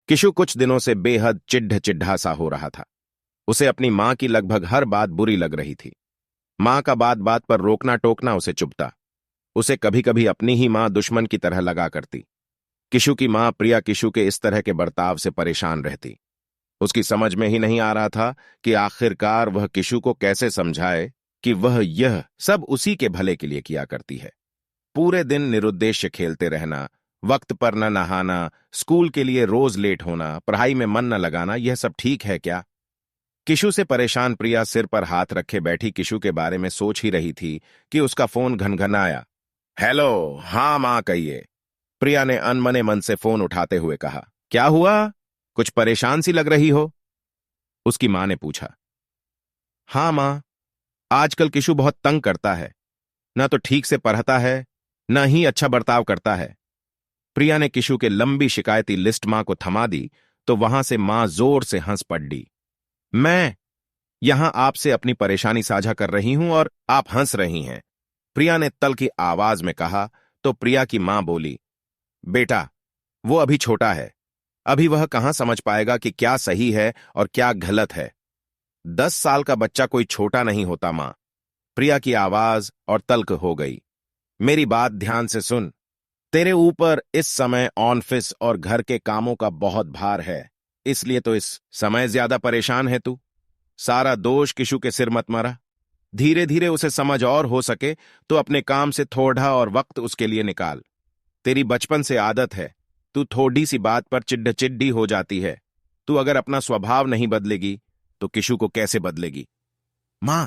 किशु कुछ दिनों से बेहद चिढ़ सा हो रहा था। उसे अपनी मां की लगभग हर बात बुरी लग रही थी। मां का बात बात पर रोकना टोकना उसे चुभता। उसे कभी कभी अपनी ही मां दुश्मन की तरह लगा करती। किशु की मां प्रिया किशु के इस तरह के बर्ताव से परेशान रहती। उसकी समझ में ही नहीं आ रहा था कि आखिरकार वह किशु को कैसे समझाए कि वह यह सब उसी के भले के लिए किया करती है। पूरे दिन निरुद्देश्य खेलते रहना, वक्त पर न नहाना, स्कूल के लिए रोज लेट होना, पढ़ाई में मन न लगाना, यह सब ठीक है क्या? किशु से परेशान प्रिया सिर पर हाथ रखे बैठी किशु के बारे में सोच ही रही थी कि उसका फोन घनघनाया। हेलो, हाँ मां कहिए। प्रिया ने अनमने मन से फोन उठाते हुए कहा। क्या हुआ? कुछ परेशान सी लग रही हो? उसकी मां ने पूछा। हाँ मां, आजकल किशु बहुत तंग करता है। न तो ठीक से पढ़ता है, न ही अच्छा बर्ताव करता है। प्रिया ने किशु के लंबी शिकायती लिस्ट मां को थमा दी तो वहां से मां जोर से हंस पड़ी। मैं यहां आपसे अपनी परेशानी साझा कर रही हूं और आप हंस रही हैं, प्रिया ने तल की आवाज में कहा। तो प्रिया की मां बोली, बेटा, वो अभी छोटा है। अभी वह कहां समझ पाएगा कि क्या सही है और क्या गलत है। 10 साल का बच्चा कोई छोटा नहीं होता मां। प्रिया की आवाज और तल्क हो गई। मेरी बात ध्यान से सुन। तेरे ऊपर इस समय ऑफिस और घर के कामों का बहुत भार है, इसलिए तो इस समय ज्यादा परेशान है तू। सारा दोष किशु के सिर मत मारा। धीरे धीरे उसे समझ और हो सके तो अपने काम से थोड़ा और वक्त उसके लिए निकाल। तेरी बचपन से आदत है, तू थोड़ी सी बात पर चिड्डी हो जाती है। तू अगर अपना स्वभाव नहीं बदलेगी तो किशु को कैसे बदलेगी? मां,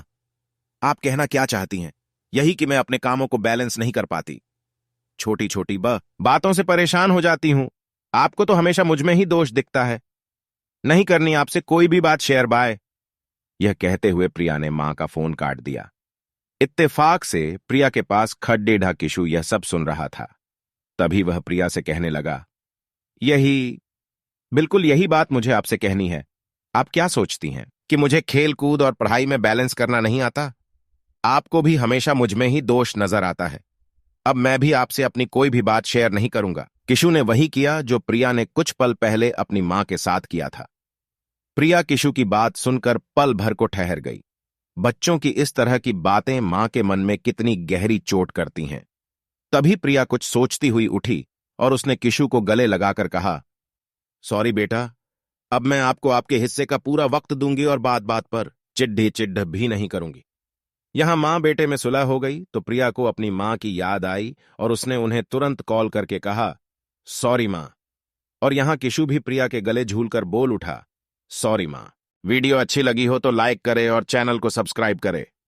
आप कहना क्या चाहती हैं? यही कि मैं अपने कामों को बैलेंस नहीं कर पाती। छोटी छोटी बातों से परेशान हो जाती हूं। आपको तो हमेशा मुझ में ही दोष दिखता है। नहीं करनी आपसे कोई भी बात शेयर। बाय। यह कहते हुए प्रिया ने मां का फोन काट दिया। इत्तेफाक से प्रिया के पास खड्डेढ़ा किशु यह सब सुन रहा था। तभी वह प्रिया से कहने लगा, बिल्कुल यही बात मुझे आपसे कहनी है। आप क्या सोचती हैं कि मुझे खेल कूद और पढ़ाई में बैलेंस करना नहीं आता? आपको भी हमेशा मुझ में ही दोष नजर आता है। अब मैं भी आपसे अपनी कोई भी बात शेयर नहीं करूंगा। किशु ने वही किया जो प्रिया ने कुछ पल पहले अपनी मां के साथ किया था। प्रिया किशु की बात सुनकर पल भर को ठहर गई। बच्चों की इस तरह की बातें मां के मन में कितनी गहरी चोट करती हैं। तभी प्रिया कुछ सोचती हुई उठी और उसने किशु को गले लगाकर कहा, सॉरी बेटा, अब मैं आपको आपके हिस्से का पूरा वक्त दूंगी और बात बात पर चिढ़ भी नहीं करूंगी। यहां मां बेटे में सुलह हो गई तो प्रिया को अपनी मां की याद आई और उसने उन्हें तुरंत कॉल करके कहा, सॉरी मां। और यहां किशु भी प्रिया के गले झूलकर बोल उठा, सॉरी मां। वीडियो अच्छी लगी हो तो लाइक करे और चैनल को सब्सक्राइब करे।